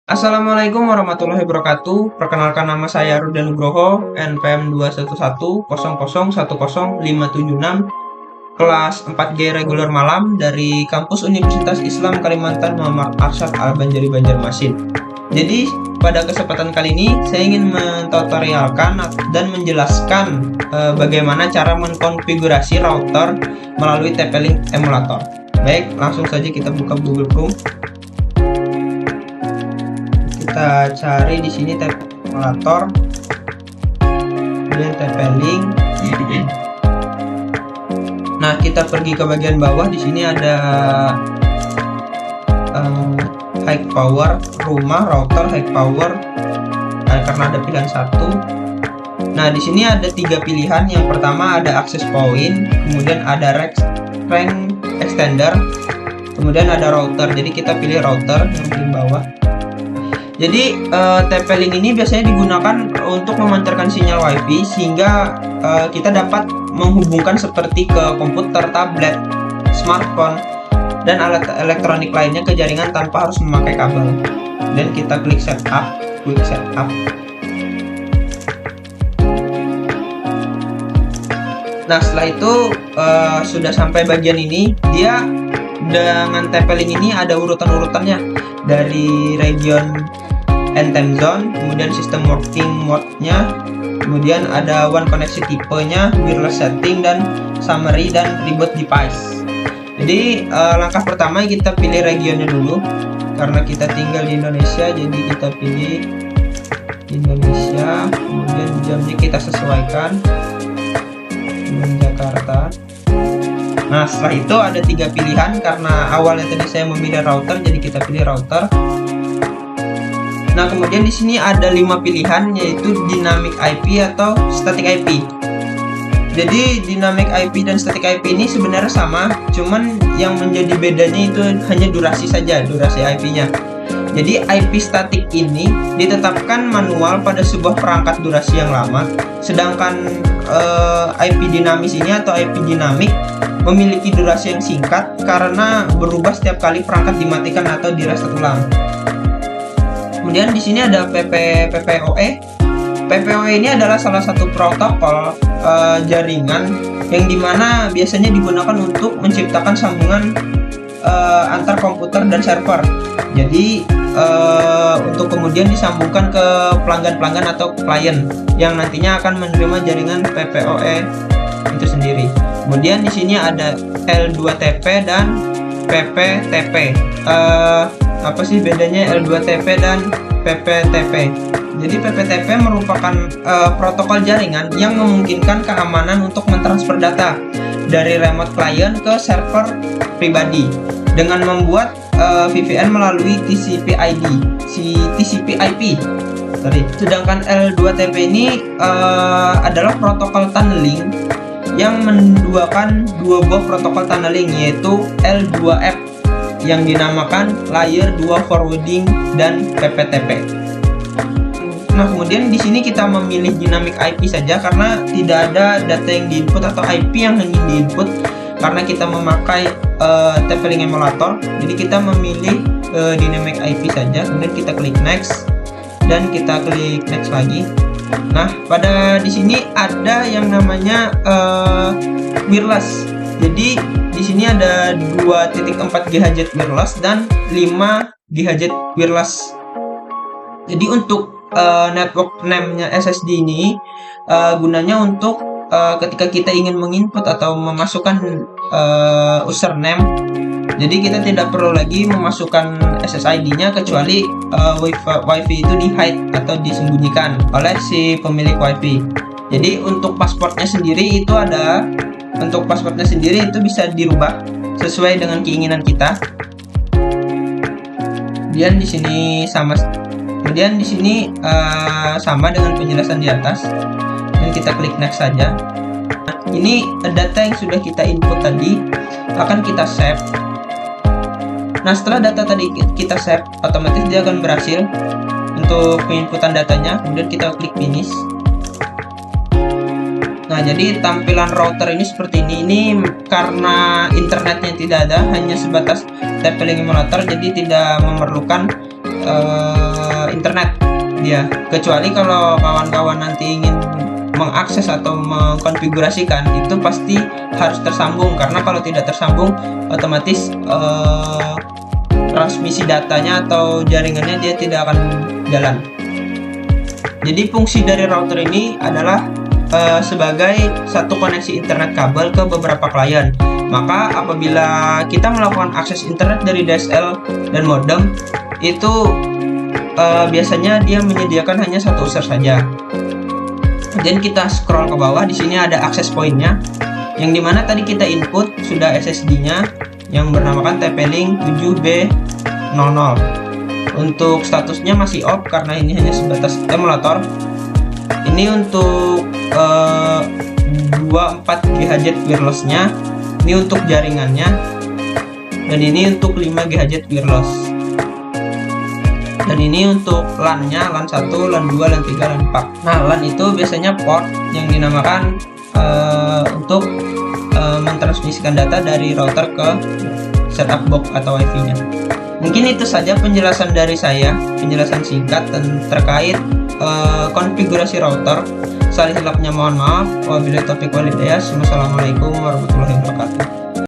Assalamualaikum warahmatullahi wabarakatuh. Perkenalkan nama saya Rudi Nugroho, NPM 21100101057 kelas 4G reguler malam dari kampus Universitas Islam Kalimantan Muhammad Arsyad Al-Banjari Banjarmasin. Jadi pada kesempatan kali ini saya ingin mentutorialkan dan menjelaskan bagaimana cara mengkonfigurasi router melalui TP-Link emulator. Baik, langsung saja kita buka Google Chrome. Kita cari di sini TP emulator, kemudian TP-Link. Nah, kita pergi ke bagian bawah. Di sini ada high power, rumah, router, high power. Karena ada pilihan satu. Nah, di sini ada 3 pilihan. Yang pertama ada access point, kemudian ada rank extender, kemudian ada router. Jadi kita pilih router yang di bawah. Jadi TP-Link ini biasanya digunakan untuk memancarkan sinyal WiFi sehingga kita dapat menghubungkan seperti ke komputer, tablet, smartphone, dan alat elektronik lainnya ke jaringan tanpa harus memakai kabel. Dan kita klik setup, quick setup. Nah, setelah itu sudah sampai bagian ini, dia dengan TP-Link ini ada urutan-urutannya dari region and time zone, kemudian sistem working mode-nya, kemudian ada one connection tipenya, wireless setting, dan summary dan reboot device. Jadi langkah pertama kita pilih regionnya dulu, karena kita tinggal di Indonesia, jadi kita pilih Indonesia, kemudian jamnya kita sesuaikan dengan Jakarta. Nah, setelah itu ada 3 pilihan. Karena awalnya tadi saya memilih router, jadi kita pilih router. Nah, kemudian di sini ada 5 pilihan, yaitu dynamic IP atau static IP. Jadi dynamic IP dan static IP ini sebenarnya sama, cuman yang menjadi bedanya itu hanya durasi saja, durasi IP-nya. Jadi IP static ini ditetapkan manual pada sebuah perangkat durasi yang lama, sedangkan IP dinamis ini atau IP dinamik memiliki durasi yang singkat karena berubah setiap kali perangkat dimatikan atau di-reset ulang. Kemudian di sini ada PPOE. PPOE ini adalah salah satu protokol jaringan yang dimana biasanya digunakan untuk menciptakan sambungan antar komputer dan server. Jadi untuk kemudian disambungkan ke pelanggan-pelanggan atau klien yang nantinya akan menerima jaringan PPOE itu sendiri. Kemudian di sini ada L2TP dan PPTP. Apa sih bedanya L2TP dan PPTP? Jadi PPTP merupakan protokol jaringan yang memungkinkan keamanan untuk mentransfer data dari remote client ke server pribadi dengan membuat VPN melalui TCP/IP. Sedangkan L2TP ini adalah protokol tunneling yang menduakan 2 buah protokol tunneling, yaitu L2F yang dinamakan Layer 2 Forwarding dan PPTP. Nah, kemudian di sini kita memilih dynamic IP saja karena tidak ada data yang diinput atau IP yang ingin diinput karena kita memakai TP-Link emulator. Jadi kita memilih dynamic IP saja, kemudian kita klik next dan kita klik next lagi. Nah, pada di sini ada yang namanya wireless. Jadi di sini ada 2.4 GHz wireless dan 5 GHz wireless. Jadi untuk network name-nya SSD ini gunanya untuk ketika kita ingin menginput atau memasukkan username. Jadi kita tidak perlu lagi memasukkan SSID-nya kecuali WiFi itu di-hide atau disembunyikan oleh si pemilik WiFi. Jadi untuk passwordnya sendiri itu bisa dirubah sesuai dengan keinginan kita. Kemudian di sini sama dengan penjelasan di atas dan kita klik next saja. Ini data yang sudah kita input tadi akan kita save. Nah, setelah data tadi kita save, otomatis dia akan berhasil untuk penginputan datanya. Kemudian kita klik finish. Nah, jadi tampilan router ini seperti ini. Ini karena internetnya tidak ada, hanya sebatas TP-Link emulator, jadi tidak memerlukan internet dia, kecuali kalau kawan-kawan nanti ingin mengakses atau mengkonfigurasikan, itu pasti harus tersambung, karena kalau tidak tersambung otomatis transmisi datanya atau jaringannya dia tidak akan jalan. Jadi fungsi dari router ini adalah sebagai satu koneksi internet kabel ke beberapa klien. Maka apabila kita melakukan akses internet dari DSL dan modem, itu biasanya dia menyediakan hanya satu user saja. Dan kita scroll ke bawah, di sini ada access point-nya, yang dimana tadi kita input sudah SSD-nya yang bernamakan TP-Link 7B00. Untuk statusnya masih off karena ini hanya sebatas emulator. Ini untuk 24 GHz wireless-nya, ini untuk jaringannya, dan ini untuk 5 GHz wireless. Dan ini untuk LAN-nya, LAN 1, LAN 2, LAN 3, LAN 4. Nah, LAN itu biasanya port yang dinamakan untuk mentransmisikan data dari router ke setup box atau WiFi-nya. Mungkin itu saja penjelasan dari saya, penjelasan singkat dan terkait konfigurasi router. Salah silapnya mohon maaf. Wabillahi taufiq wal hidayah. Wassalamualaikum warahmatullahi wabarakatuh.